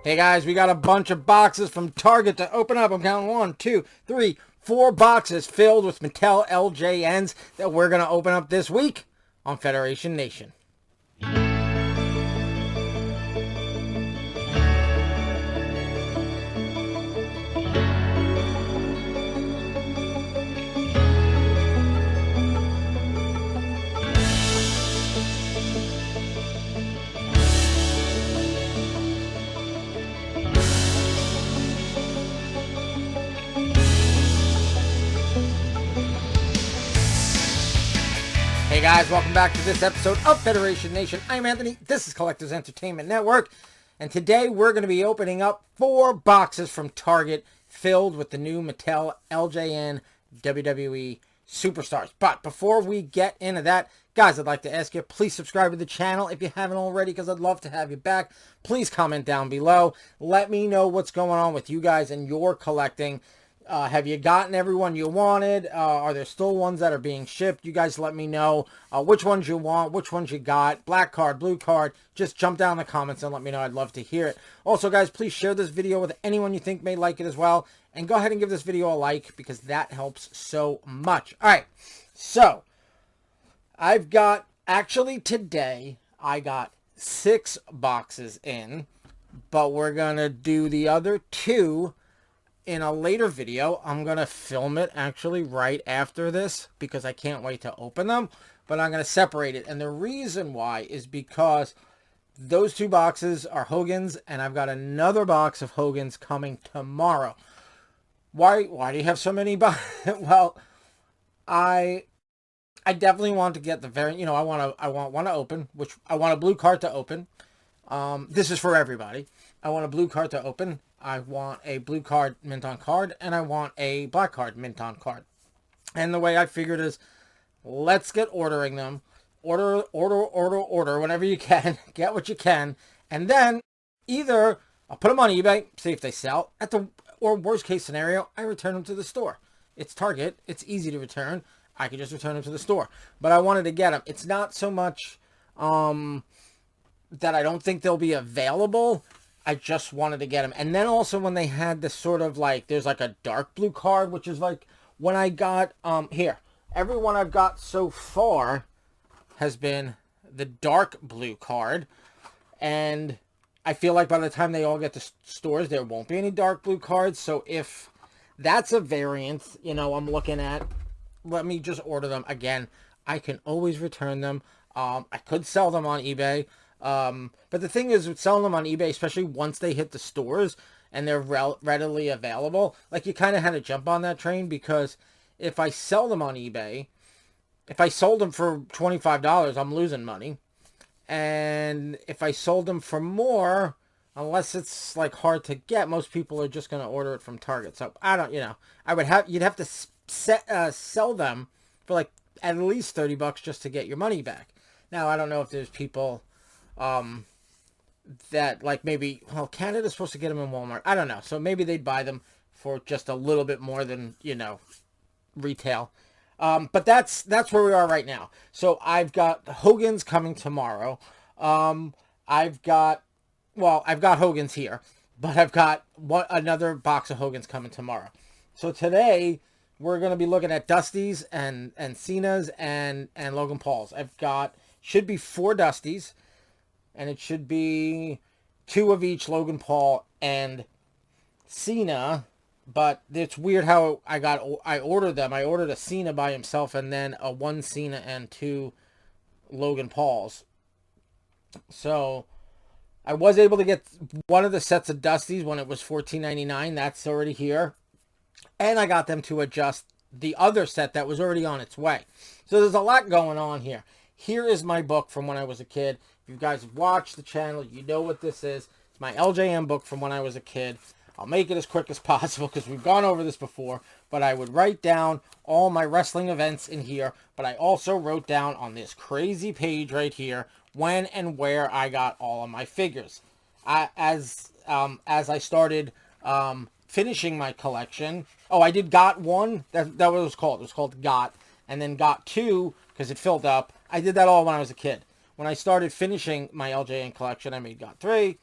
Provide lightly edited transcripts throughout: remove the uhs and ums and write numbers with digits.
Hey guys, we got a bunch of boxes from Target to open up. I'm counting 1, 2, 3, 4 boxes filled with Mattel LJNs that we're going to open up this week on Federation Nation. Hey guys, welcome back to this episode of Federation Nation. I'm Anthony, this is Collectors Entertainment Network, and today we're going to be opening up 4 boxes from Target filled with the new Mattel LJN WWE SuperStars. But before we get into that, guys, I'd like to ask you, please subscribe to the channel if you haven't already, because I'd love to have you back. Please comment down below. Let me know what's going on with you guys and your collecting. Have you gotten everyone you wanted? Are there still ones that are being shipped? You guys let me know which ones you want, which ones you got, black card, blue card. Just jump down in the comments and let me know. I'd love to hear it. Also, guys, please share this video with anyone you think may like it as well. And go ahead and give this video a like because that helps so much. All right, so I've got, actually today, I got 6 boxes in, but we're going to do the other 2 in a later video. I'm going to film it actually right after this because I can't wait to open them, but I'm going to separate it. And the reason why is because those 2 boxes are Hogan's and I've got another box of Hogan's coming tomorrow. Why do you have so many boxes? Well, I definitely want to get the very, I want one to open, which I want a blue card to open. This is for everybody. I want a blue card to open. I want a blue card mint on card, and I want a black card mint on card. And the way I figured is, let's get ordering them. Order whenever you can. Get what you can. And then either I'll put them on eBay, see if they sell, or worst case scenario, I return them to the store. It's Target. It's easy to return. I could just return them to the store. But I wanted to get them. It's not so much that I don't think they'll be available. I just wanted to get them. And then also when they had this sort of like, there's like a dark blue card, which is like when I got, here. Everyone I've got so far has been the dark blue card. And I feel like by the time they all get to stores, there won't be any dark blue cards. So if that's a variant, I'm looking at, let me just order them. Again, I can always return them. I could sell them on eBay. But the thing is with selling them on eBay, especially once they hit the stores and they're readily available, like you kind of had to jump on that train, because if I sell them on eBay, if I sold them for $25, I'm losing money. And if I sold them for more, unless it's like hard to get, most people are just going to order it from Target. So I don't, you'd have to sell them for like at least $30 just to get your money back. Now, I don't know if there's people that like maybe, well, Canada's supposed to get them in Walmart. I don't know. So maybe they'd buy them for just a little bit more than, retail. But that's where we are right now. So I've got Hogan's coming tomorrow. I've got Hogan's here, but I've got another box of Hogan's coming tomorrow. So today we're going to be looking at Dusty's and Cena's and Logan Paul's. Should be 4 Dusty's. And it should be 2 of each Logan Paul and Cena. But it's weird how I ordered them. I ordered a Cena by himself and then a 1 Cena and 2 Logan Pauls. So I was able to get one of the sets of Dusty's when it was $14.99. That's already here. And I got them to adjust the other set that was already on its way. So there's a lot going on here. Here is my book from when I was a kid. If you guys have watched the channel, you know what this is. It's my LJN book from when I was a kid. I'll make it as quick as possible because we've gone over this before. But I would write down all my wrestling events in here. But I also wrote down on this crazy page right here when and where I got all of my figures. As I started finishing my collection. Oh, I did Got 1. That was what it was called. It was called Got. And then Got 2 because it filled up. I did that all when I was a kid. When I started finishing my LJN collection, I made Got 3.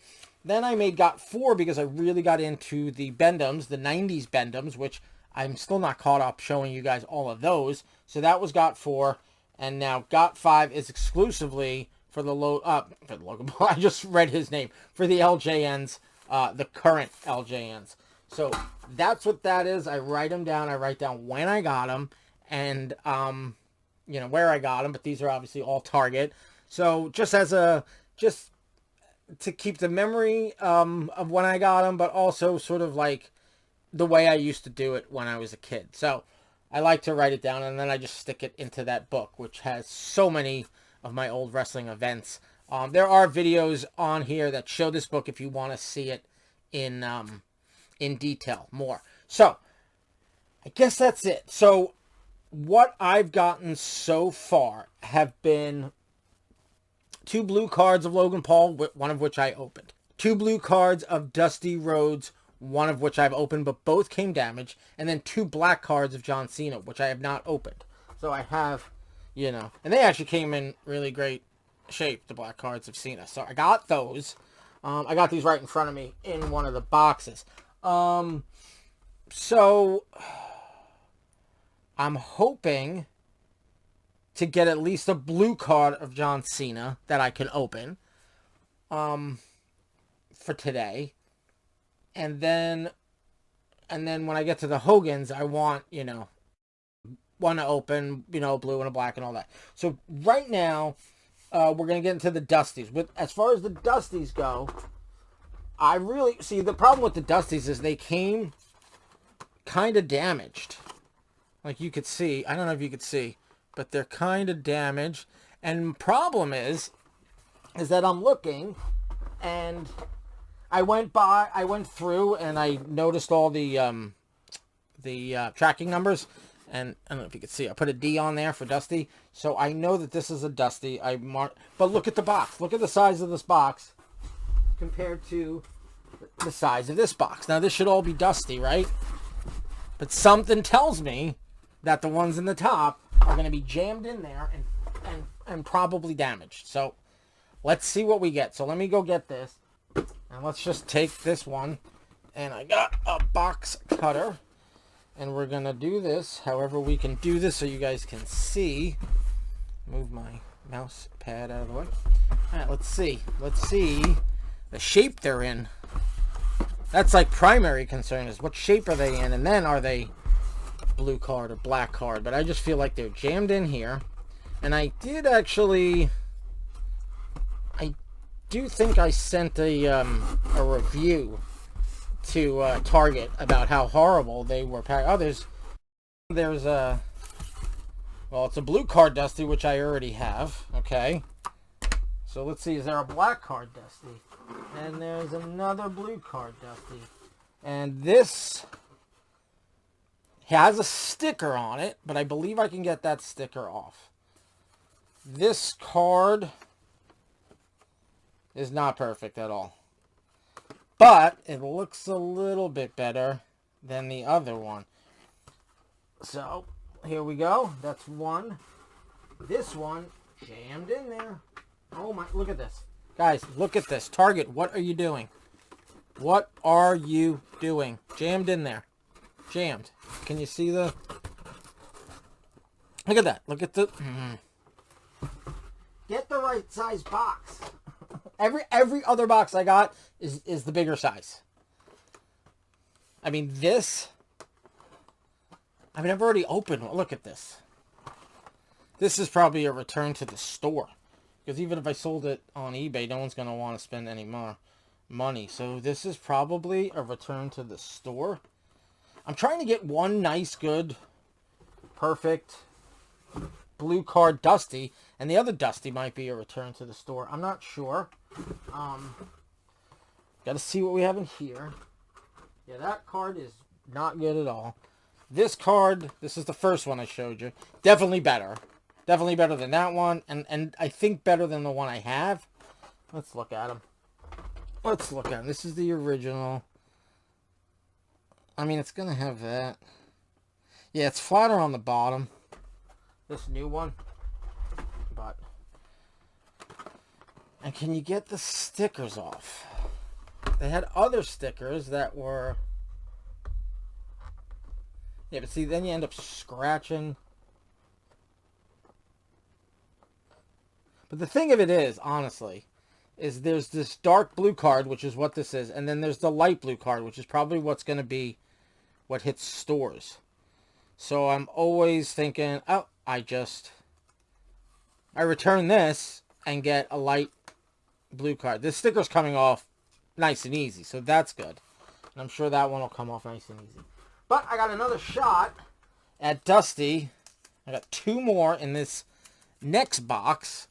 Then I got 4 because I really got into the Bendies, the 90s Bendies, which I'm still not caught up showing you guys all of those. So that was got 4. And now got 5 is exclusively for the Logan Paul. I just read his name. For the LJNs, the current LJNs. So that's what that is. I write them down. I write down when I got them and, you know, where I got them. But these are obviously all Target. So just to keep the memory of when I got them, but also sort of like the way I used to do it when I was a kid. So I like to write it down, and then I just stick it into that book, which has so many of my old wrestling events. There are videos on here that show this book if you want to see it in detail more. So I guess that's it. So what I've gotten so far have been 2 blue cards of Logan Paul, one of which I opened. 2 blue cards of Dusty Rhodes, one of which I've opened, but both came damaged. And then 2 black cards of John Cena, which I have not opened. So I have, you know, and they actually came in really great shape, the black cards of Cena. So I got those. I got these right in front of me in one of the boxes. So I'm hoping to get at least a blue card of John Cena that I can open for today. And then when I get to the Hogans, I want, you know, one to open, you know, blue and a black and all that. So right now, we're going to get into the Dusties. As far as the Dusties go, I really, see, the problem with the Dusties is they came kind of damaged. Like you could see, I don't know if you could see, but they're kind of damaged. And problem is that I'm looking, and I went through and I noticed all the tracking numbers, and I don't know if you can see, I put a D on there for Dusty, so I know that this is a Dusty. But look at the box. Look at the size of this box compared to the size of this box. Now this should all be Dusty, right? But something tells me that the ones in the top are going to be jammed in there and probably damaged. So let's see what we get. So let me go get this. And let's just take this one. And I got a box cutter. And we're going to do this however we can do this so you guys can see. Move my mouse pad out of the way. Alright, let's see. Let's see the shape they're in. That's like primary concern, is what shape are they in? And then are they blue card or black card? But I just feel like they're jammed in here. And I did actually... I do think I sent a review to Target about how horrible they were packed. Oh, there's a... Well, it's a blue card Dusty, which I already have. Okay. So let's see. Is there a black card Dusty? And there's another blue card Dusty. And this has a sticker on it, but I believe I can get that sticker off. This card is not perfect at all. But it looks a little bit better than the other one. So, here we go. That's one. This one jammed in there. Oh my, look at this. Guys, look at this. Target, what are you doing? What are you doing? Jammed in there. Jammed. Can you see the... Look at that. Look at the... Get the right size box. Every other box I got is the bigger size. I mean, this... I mean, I've already opened one. Look at this. This is probably a return to the store. Because even if I sold it on eBay, no one's going to want to spend any more money. So this is probably a return to the store. I'm trying to get one nice, good, perfect blue card Dusty. And the other Dusty might be a return to the store. I'm not sure. Got to see what we have in here. Yeah, that card is not good at all. This card, this is the first one I showed you. Definitely better. Definitely better than that one. And I think better than the one I have. Let's look at them. Let's look at them. This is the original. I mean, it's going to have that. Yeah, it's flatter on the bottom. This new one. But. And can you get the stickers off? they had other stickers that were... Yeah, but see, then you end up scratching. But the thing of it is, honestly, is there's this dark blue card, which is what this is, and then there's the light blue card, which is probably what's going to be what hits stores. So I'm always thinking, oh, I return this and get a light blue card. This sticker's coming off nice and easy, so that's good. And I'm sure that one will come off nice and easy. But I got another shot at Dusty. I got 2 more in this next box.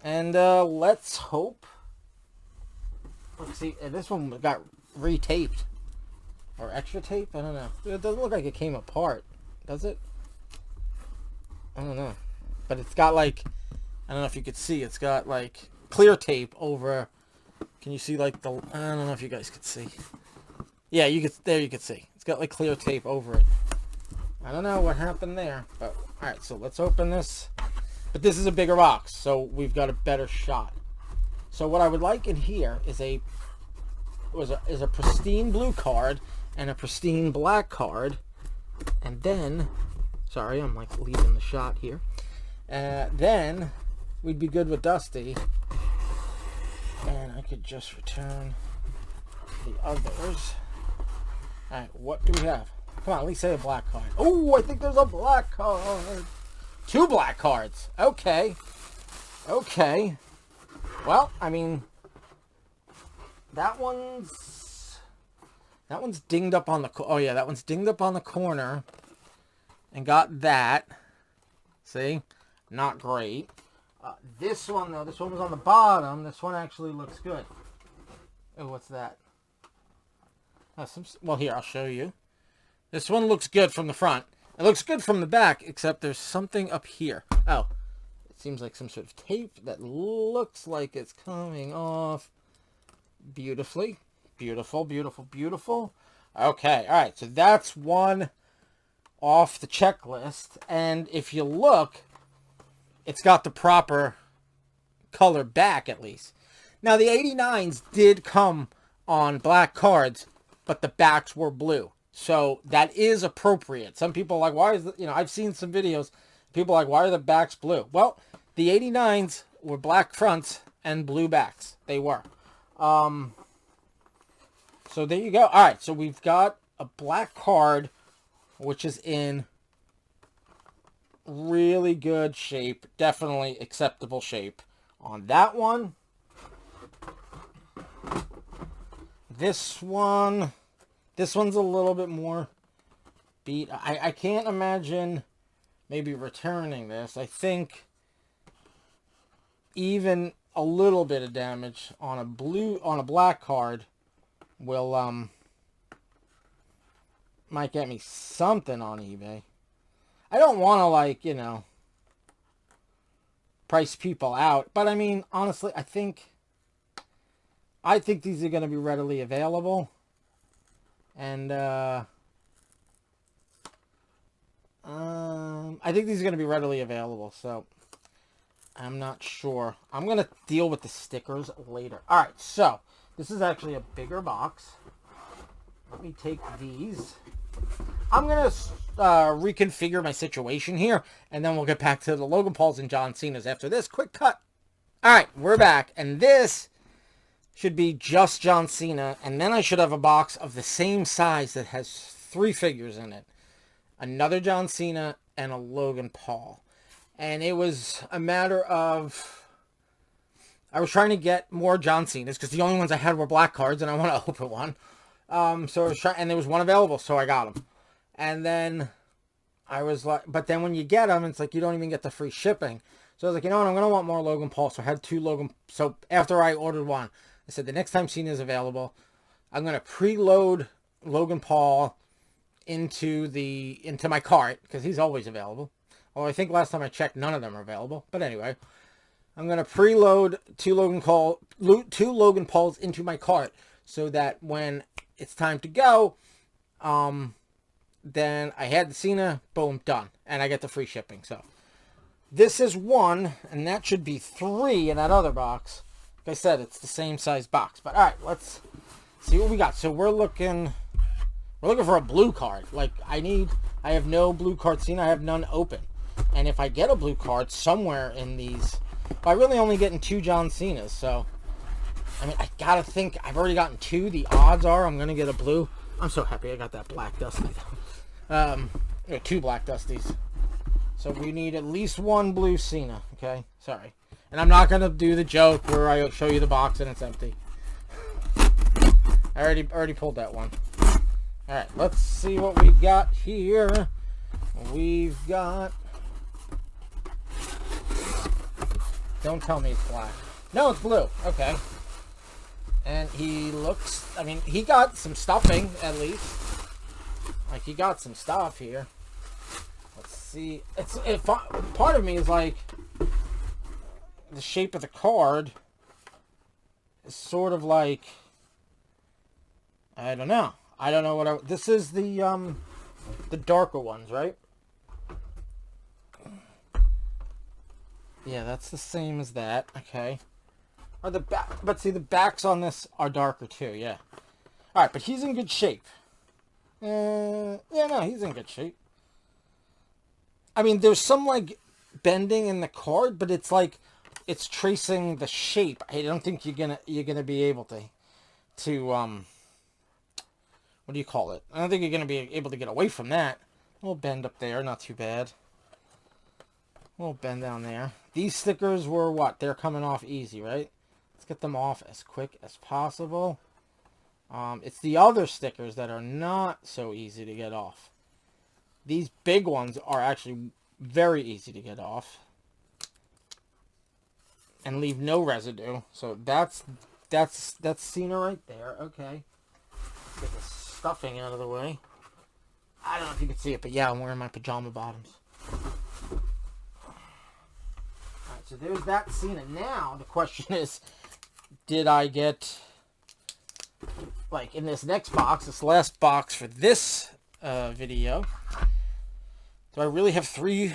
And let's hope. Let's see. This one got retaped. Or extra tape? I don't know. It doesn't look like it came apart. Does it? I don't know. But it's got like... I don't know if you could see. It's got like clear tape over... Can you see like the... I don't know if you guys could see. Yeah, you could. There you could see. It's got like clear tape over it. I don't know what happened there, but alright, so let's open this. But this is a bigger box, so we've got a better shot. So what I would like in here is a pristine blue card and a pristine black card. And then, sorry, I'm like leaving the shot here. Then we'd be good with Dusty. And I could just return the others. Alright, what do we have? Come on, at least say a black card. Oh, I think there's a black card. 2 black cards. Okay. Okay. Well, I mean, that one's dinged up on the... Oh, yeah, that one's dinged up on the corner. And got that. See? Not great. This one, though, this one was on the bottom. This one actually looks good. Oh, what's that? Well, here, I'll show you. This one looks good from the front. It looks good from the back, except there's something up here. Oh, it seems like some sort of tape that looks like it's coming off beautifully. Beautiful, beautiful, beautiful. Okay, all right, so that's one off the checklist. And if you look, it's got the proper color back, at least. Now, the 89s did come on black cards, but the backs were blue. So that is appropriate. Some people are like, why is the, I've seen some videos. People are like, why are the backs blue? Well, the 89s were black fronts and blue backs. They were. So there you go. All right. So we've got a black card, which is in really good shape. Definitely acceptable shape on that one. This one's a little bit more beat. I can't imagine maybe returning this. I think even a little bit of damage on a black card will might get me something on eBay. I don't want to, like, price people out, but I mean, honestly, I think these are going to be readily available. And I think these are going to be readily available, so I'm not sure. I'm going to deal with the stickers later. All right, so this is actually a bigger box. Let me take these. I'm going to reconfigure my situation here, and then we'll get back to the Logan Pauls and John Cena's after this quick cut. All right, we're back, and this should be just John Cena, and then I should have a box of the same size that has 3 figures in it. Another John Cena and a Logan Paul. And it was a matter of... I was trying to get more John Cena's, because the only ones I had were black cards, and I want to open one. So I was trying, and there was one available, so I got them. And then I was like... But then when you get them, it's like you don't even get the free shipping. So I was like, you know what, I'm going to want more Logan Paul. So I had 2 Logan... So after I ordered one, I said, the next time Cena is available, I'm going to preload Logan Paul into my cart, because he's always available. Well, I think last time I checked, none of them are available. But anyway, I'm going to preload 2 Logan Pauls into my cart, so that when it's time to go, then I had the Cena, boom, done. And I get the free shipping. So this is 1, and that should be 3 in that other box. Like I said, it's the same size box. But all right, let's see what we got. So we're looking for a blue card. Like, I have no blue card Cena. I have none open. And if I get a blue card somewhere in these, I really only getting 2 John Cenas. So, I mean, I gotta think, I've already gotten 2. The odds are I'm gonna get a blue. I'm so happy I got that black Dusty. 2 black Dusties. So we need at least 1 blue Cena. Okay, sorry. And I'm not gonna do the joke where I show you the box and it's empty. I already pulled that one. All right, let's see what we got here. We've got. Don't tell me it's black. No, it's blue. Okay. And he looks. I mean, he got some stuffing at least. Like, he got some stuff here. Let's see. Part of me is like, the shape of the card is sort of like, I don't know. I don't know what this is the darker ones, right? Yeah, that's the same as that. Okay. Or the back, but see, the backs on this are darker too. Yeah. All right, but he's in good shape. Yeah, no, he's in good shape. I mean, there's some like bending in the card, but it's like it's tracing the shape. I don't think you're gonna be able to what do you call it? I don't think you're gonna be able to get away from that. A little bend up there, not too bad. A little bend down there. These stickers were what? They're coming off easy, right? Let's get them off as quick as possible. It's the other stickers that are not so easy to get off. These big ones are actually very easy to get off and leave no residue. So that's Cena right there. Okay. Get the stuffing out of the way. I don't know if you can see it, but yeah, I'm wearing my pajama bottoms. Alright, so there's that Cena. Now, the question is, did I get, like, in this next box, this last box for this video, do I really have 3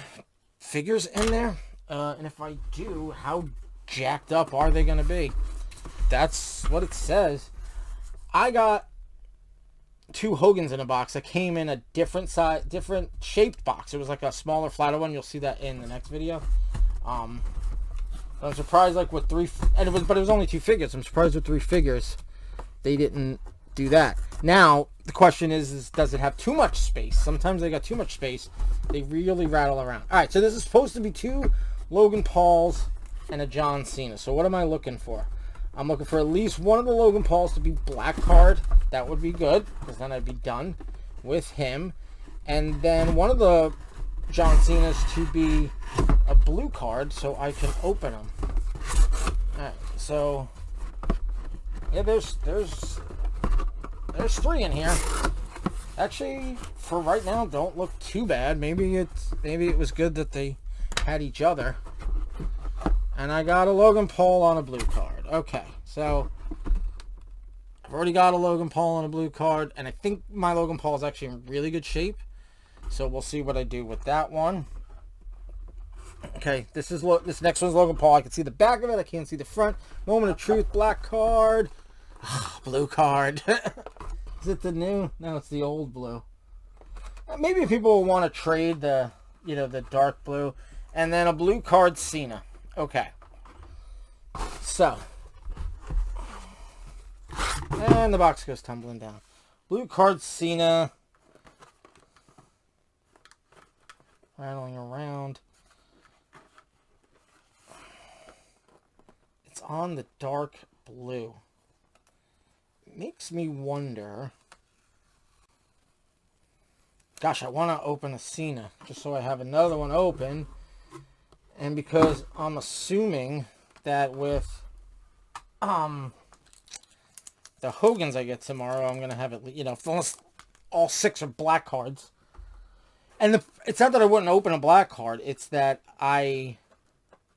figures in there? And if I do, how jacked up are they going to be? That's what it says. I got 2 Hogans in a box that came in a different size, different shaped box. It was like a smaller, flatter one. You'll see that in the next video. I'm surprised, like, with 3, and but it was only 2 figures. I'm surprised with 3 figures they didn't do that. Now the question is does it have too much space? Sometimes they got too much space. They really rattle around. All right, so this is supposed to be 2 Logan Pauls and a John Cena. So what am I looking for? I'm looking for at least one of the Logan Pauls to be black card. That would be good, because then I'd be done with him. And then one of the John Cena's to be a blue card, so I can open them. Alright, so yeah, there's 3 in here. Actually, for right now, don't look too bad. Maybe it was good that they had each other. And I got a Logan Paul on a blue card. Okay, so I've already got a Logan Paul on a blue card, and I think my Logan Paul is actually in really good shape. So we'll see what I do with that one. Okay, this next one's Logan Paul. I can see the back of it. I can't see the front. Moment of truth, black card. Blue card. Is it the new? No, it's the old blue. Maybe people will want to trade the dark blue. And then a blue card Cena. Okay. So. And the box goes tumbling down. Blue card Cena. Rattling around. It's on the dark blue. It makes me wonder. Gosh, I want to open a Cena just so I have another one open. And because I'm assuming that with the Hogans I get tomorrow, I'm going to have it, unless all 6 are black cards. And it's not that I wouldn't open a black card. It's that I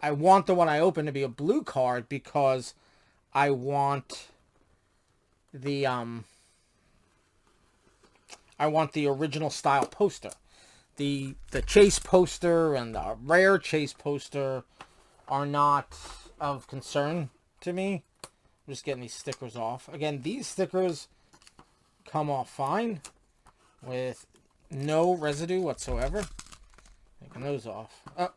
want the one I open to be a blue card because I want the original style poster. The chase poster and the rare chase poster are not of concern to me. I'm just getting these stickers off. Again, these stickers come off fine with no residue whatsoever. Taking those off. Oh,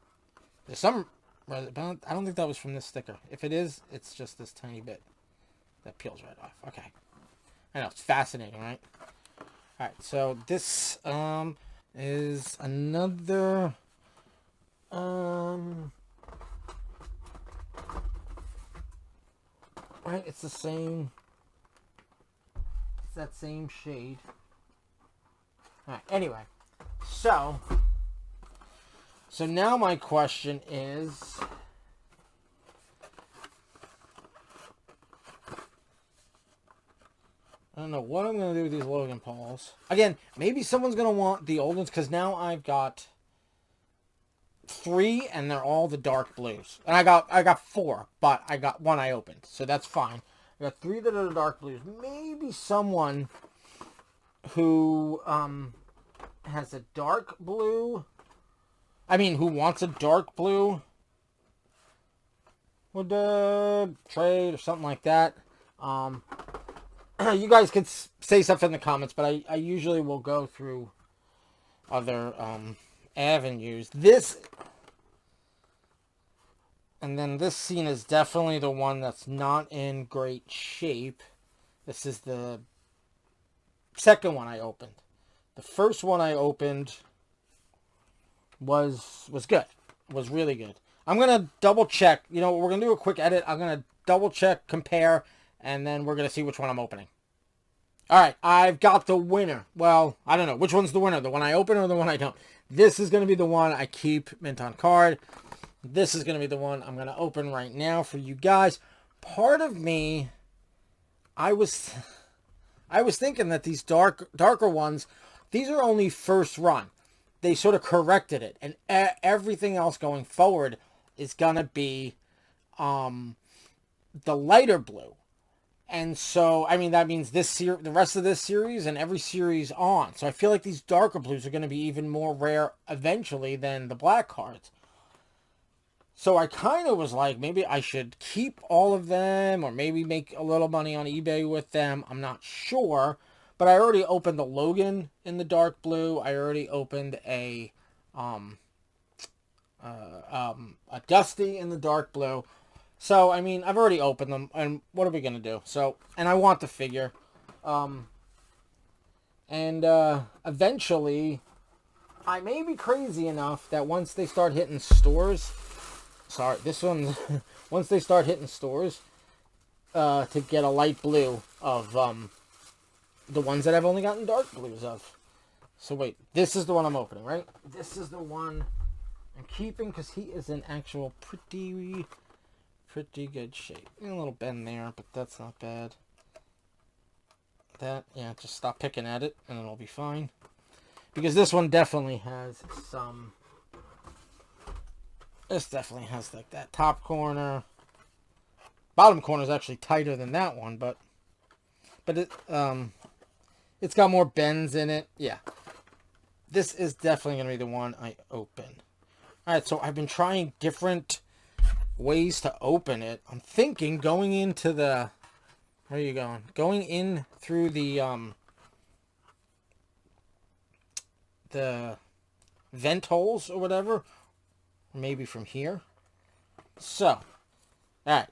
there's some residue. I don't think that was from this sticker. If it is, it's just this tiny bit that peels right off. Okay. I know, it's fascinating, right? Alright, so this is another right, it's the same, it's that same shade. Alright, anyway, so now my question is, I don't know what I'm going to do with these Logan Pauls. Again, maybe someone's going to want the old ones, because now I've got 3, and they're all the dark blues. And I got 4, but I got 1 I opened, so that's fine. I got 3 that are the dark blues. Maybe someone who has a dark blue, who wants a dark blue, would trade or something like that. You guys could say something in the comments, but I usually will go through other avenues. This, and then this scene is definitely the one that's not in great shape. This is the second one I opened. The first one I opened was good. Was really good. I'm going to double check. You know, we're going to do a quick edit. I'm going to double check, compare, and then we're going to see which one I'm opening. Alright, I've got the winner. Well, I don't know. Which one's the winner? The one I open or the one I don't? This is going to be the one I keep mint on card. This is going to be the one I'm going to open right now for you guys. Part of me, I was thinking that these darker ones, these are only first run. They sort of corrected it. And everything else going forward is going to be the lighter blue. And so, that means the rest of this series and every series on. So I feel like these darker blues are going to be even more rare eventually than the black cards. So I kind of was like, maybe I should keep all of them or maybe make a little money on eBay with them. I'm not sure. But I already opened the Logan in the dark blue. I already opened a Dusty in the dark blue. So, I've already opened them, and what are we going to do? So, and I want the figure. Eventually, I may be crazy enough that once they start hitting stores, once they start hitting stores, to get a light blue of, the ones that I've only gotten dark blues of. So, wait, this is the one I'm opening, right? This is the one I'm keeping, because he is in actual pretty good shape. A little bend there, but that's not bad. Just stop picking at it, and it'll be fine. Because this one definitely has some... This definitely has, like, that top corner. Bottom corner is actually tighter than that one, but it's got more bends in it. Yeah. This is definitely going to be the one I open. Alright, so I've been trying different ways to open it. I'm thinking going into the... Where are you going? Going in through the vent holes or whatever. Or maybe from here. So, alright.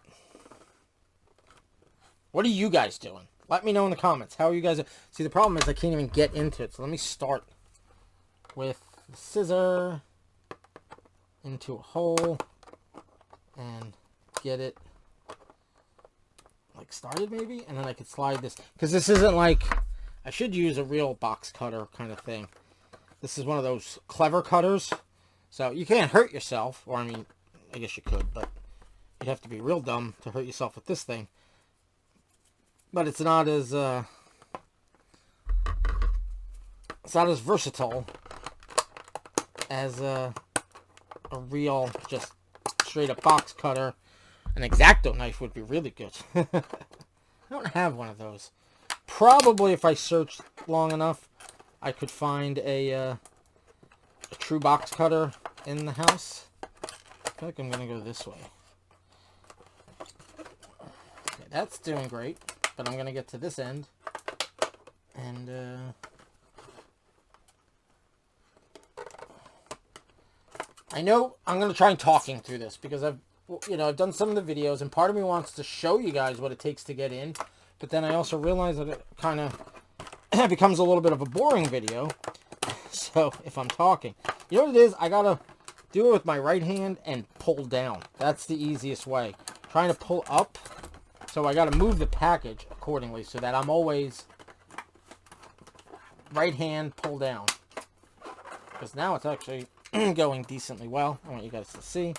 What are you guys doing? Let me know in the comments. How are you guys... See, the problem is I can't even get into it. So let me start with the scissor into a hole and get it like started maybe, and then I could slide this, because this isn't like, I should use a real box cutter kind of thing. This is one of those clever cutters, so you can't hurt yourself, or I guess you could, but you'd have to be real dumb to hurt yourself with this thing. But it's not as versatile as a real just straight up box cutter. An X-Acto knife would be really good. I don't have one of those. Probably if I searched long enough, I could find a true box cutter in the house. I feel like I'm going to go this way. Okay, that's doing great. But I'm going to get to this end. And, I know I'm going to try and talking through this because I've done some of the videos, and part of me wants to show you guys what it takes to get in. But then I also realize that it kind of becomes a little bit of a boring video. So if I'm talking, you know what it is? I got to do it with my right hand and pull down. That's the easiest way. Trying to pull up. So I got to move the package accordingly so that I'm always right hand, pull down. Because now it's actually going decently well. I want you guys to see.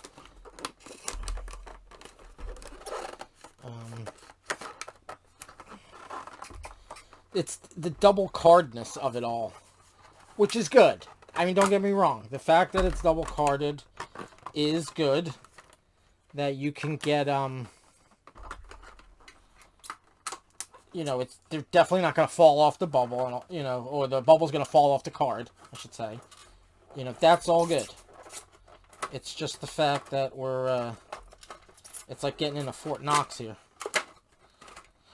It's the double cardness of it all, which is good. I mean, don't get me wrong. The fact that it's double carded is good. That you can get, they're definitely not going to fall off the bubble, and or the bubble's going to fall off the card, I should say. That's all good. It's just the fact that it's like getting into Fort Knox here.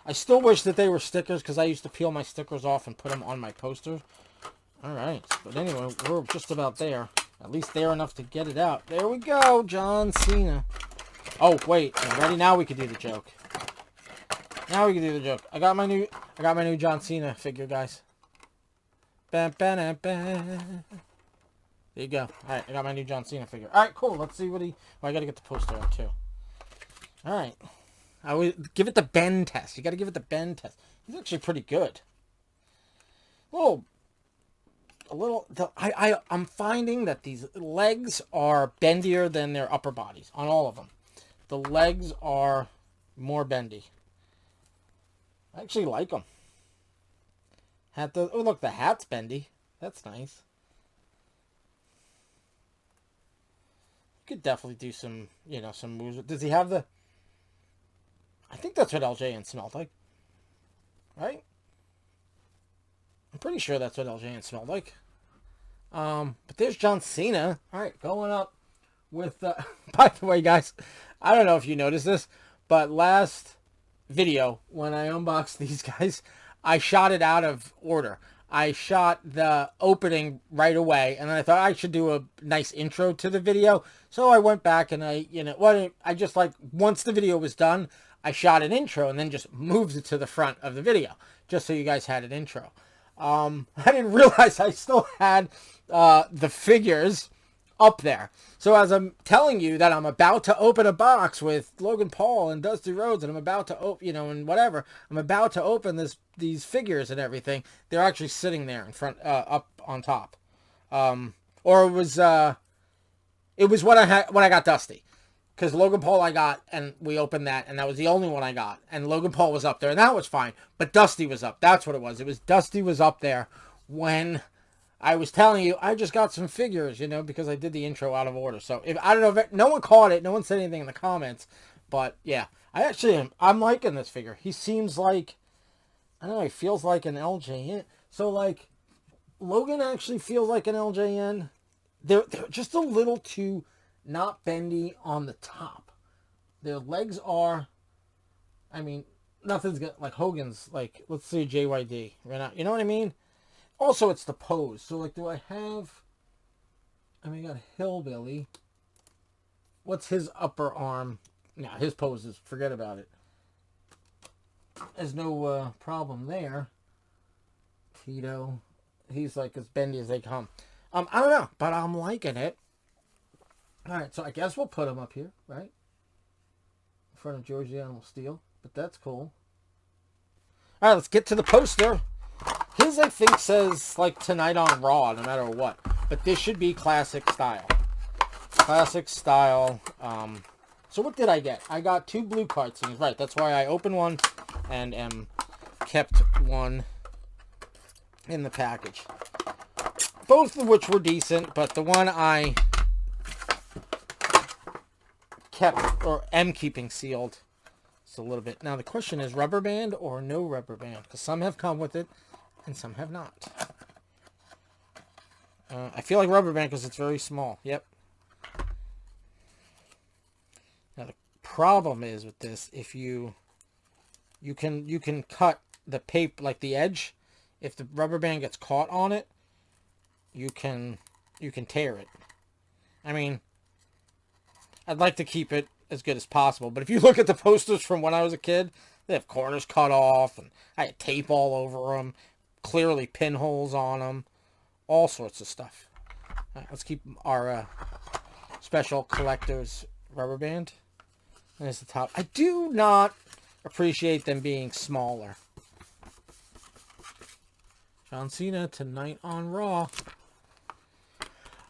I still wish that they were stickers, because I used to peel my stickers off and put them on my posters. Alright, but anyway, we're just about there. At least there enough to get it out. There we go, John Cena. Oh, wait, ready? Now we can do the joke. Now we can do the joke. I got my new John Cena figure, guys. Bam, bam, bam. There you go. Alright, I got my new John Cena figure. Alright, cool. Let's see what he... Well, I gotta get the poster out, too. Alright. I would give it the bend test. You gotta give it the bend test. He's actually pretty good. I'm finding that these legs are bendier than their upper bodies. On all of them. The legs are more bendy. I actually like them. Oh, look, the hat's bendy. That's nice. You could definitely do some, some moves. Does he have the... I think that's what LJN smelled like. Right? I'm pretty sure that's what LJN smelled like. But there's John Cena. Alright, going up with... by the way, guys, I don't know if you noticed this, but last video, when I unboxed these guys, I shot it out of order. I shot the opening right away, and then I thought I should do a nice intro to the video. So I went back and I just once the video was done, I shot an intro and then just moved it to the front of the video, just so you guys had an intro. I didn't realize I still had the figures up there. So as I'm telling you that I'm about to open a box with Logan Paul and Dusty Rhodes, and I'm about to open, and whatever, I'm about to open these figures and everything, they're actually sitting there in front, up on top. Or it was when I got Dusty. Because Logan Paul I got, and we opened that, and that was the only one I got. And Logan Paul was up there, and that was fine. But Dusty was up. That's what it was. It was Dusty was up there when I was telling you I just got some figures, because I did the intro out of order. So I don't know if no one caught it. No one said anything in the comments. But yeah, I'm liking this figure. He seems like, I don't know, he feels like an LJN. So Logan actually feels like an LJN. They're just a little too not bendy on the top. Their legs are, nothing's good. Like Hogan's, let's see JYD right now. You know what I mean? Also, it's the pose. So, do I have... I got Hillbilly. What's his upper arm? No, his pose is... Forget about it. There's no problem there. Tito. He's, as bendy as they come. I don't know, but I'm liking it. Alright, so I guess we'll put him up here, right? In front of George the Animal Steel. But that's cool. Alright, let's get to the poster. His, I think, says, tonight on Raw, no matter what. But this should be classic style. Classic style. So what did I get? I got 2 blue card scenes. Right, that's why I opened one and kept one in the package. Both of which were decent, but the one I kept, or am keeping sealed, it's a little bit. Now the question is, rubber band or no rubber band? Because some have come with it, and some have not. I feel like rubber band because it's very small. Yep. Now the problem is with this, if you you can cut the paper, like the edge. If the rubber band gets caught on it, you can tear it. I mean, I'd like to keep it as good as possible, but if you look at the posters from when I was a kid, they have corners cut off, and I had tape all over them, clearly pinholes on them, all sorts of stuff. All right, let's keep our special collector's rubber band. There's the top. I do not appreciate them being smaller. John Cena tonight on Raw.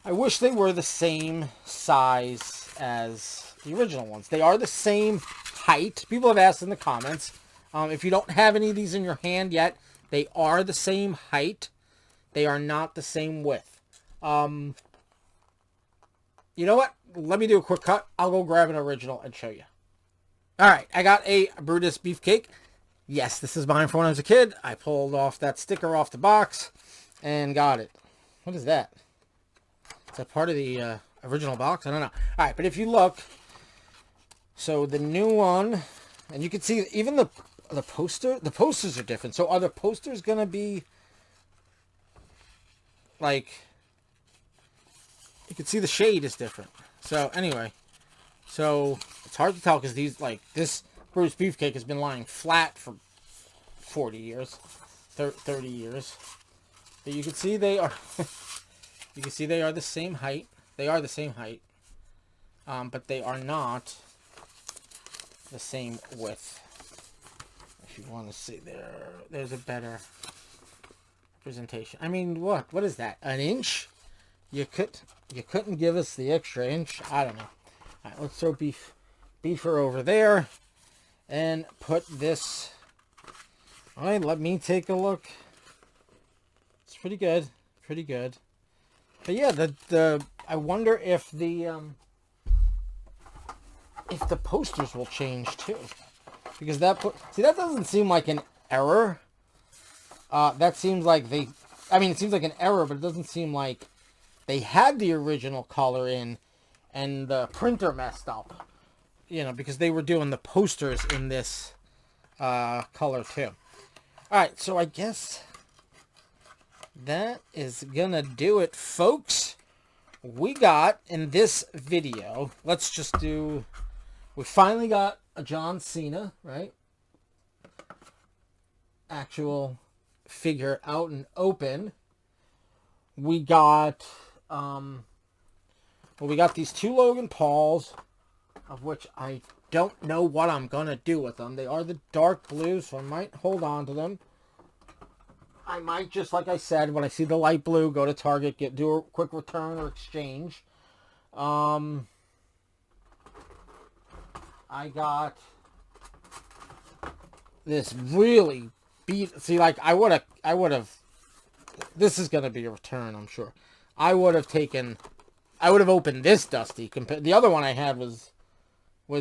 I wish they were the same size as the original ones. They are the same height. People have asked in the comments. If you don't have any of these in your hand yet, they are the same height. They are not the same width. You know what? Let me do a quick cut. I'll go grab an original and show you. All right, I got a Brutus Beefcake. Yes, this is mine from when I was a kid. I pulled off that sticker off the box and got it. What is that? Is that part of the original box? I don't know. All right, but if you look, so the new one, and you can see even the posters are different. So are the posters going to be like, you can see the shade is different. So anyway, so it's hard to tell because these, like, this Brutus Beefcake has been lying flat for 40 years, 30 years. But you can see they are, you can see they are the same height. They are the same height, but they are not the same width. If you want to see there's a better presentation. I mean, what is that? An inch? You couldn't give us the extra inch. I don't know. All right, let's throw Beefer over there and put this. All right, let me take a look. It's pretty good, pretty good. But yeah, I wonder if the posters will change too, because that doesn't seem like an error. That seems like it seems like an error, but it doesn't seem like they had the original color in, and the printer messed up. You know, because they were doing the posters in this color too. All right, so I guess that is gonna do it, folks. We got in this video. Let's just do. We finally got a John Cena, right? Actual figure out and open. We got we got these two Logan Pauls, of which I don't know what I'm gonna do with them. They are the dark blue, so I might hold on to them. I might, just like I said, when I see the light blue, go to Target, do a quick return or exchange. I got this really see, like, I would have, this is going to be a return, I'm sure. I would have opened this Dusty. The other one I had was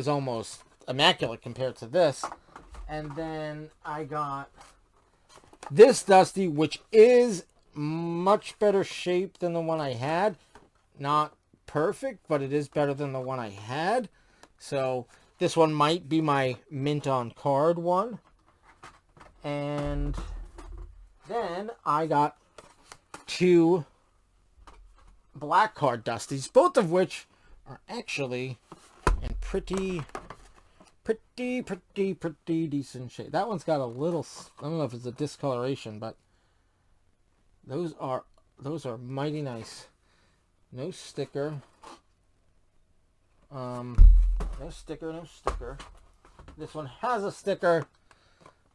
almost immaculate compared to this. And then I got this Dusty, which is much better shape than the one I had. Not perfect, but it is better than the one I had. So this one might be my mint on card one. And then I got two black card Dusties, both of which are actually in pretty decent shape. That one's got a little, I don't know if it's a discoloration, but those are mighty nice. No sticker. No sticker. This one has a sticker,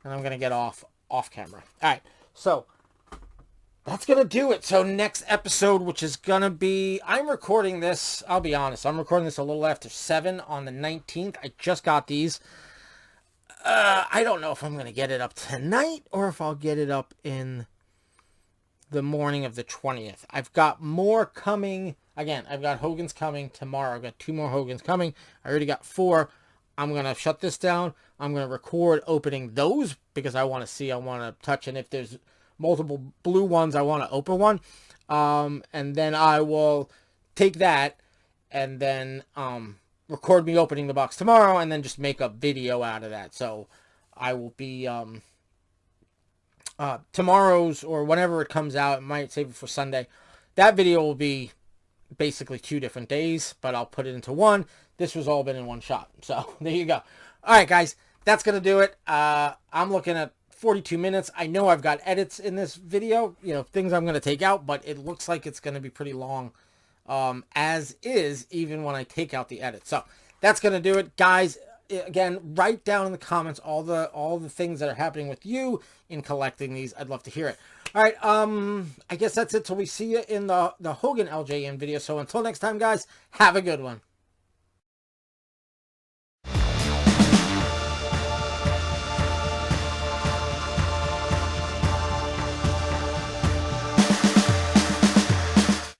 and I'm gonna get off camera. All right, so that's gonna do it. So next episode, which is gonna be, I'm recording this, I'll be honest, I'm recording this a little after 7 on the 19th. I just got these. I don't know if I'm gonna get it up tonight or if I'll get it up in the morning of the 20th. I've got more coming. Again, I've got Hogan's coming tomorrow. I've got 2 more Hogan's coming. I already got 4. I'm going to shut this down. I'm going to record opening those because I want to see, I want to touch, and if there's multiple blue ones, I want to open one. And then I will take that and then record me opening the box tomorrow and then just make a video out of that. So I will be tomorrow's, or whenever it comes out, I might save it for Sunday. That video will be basically 2 different days, but I'll put it into one. This was all been in one shot. So there you go. All right, guys, that's going to do it. I'm looking at 42 minutes. I know I've got edits in this video, things I'm going to take out, but it looks like it's going to be pretty long as is, even when I take out the edit. So that's going to do it, guys. Again, write down in the comments all the things that are happening with you in collecting these. I'd love to hear it. All right, I guess that's it till we see you in the Hogan LJN video. So until next time, guys, have a good one.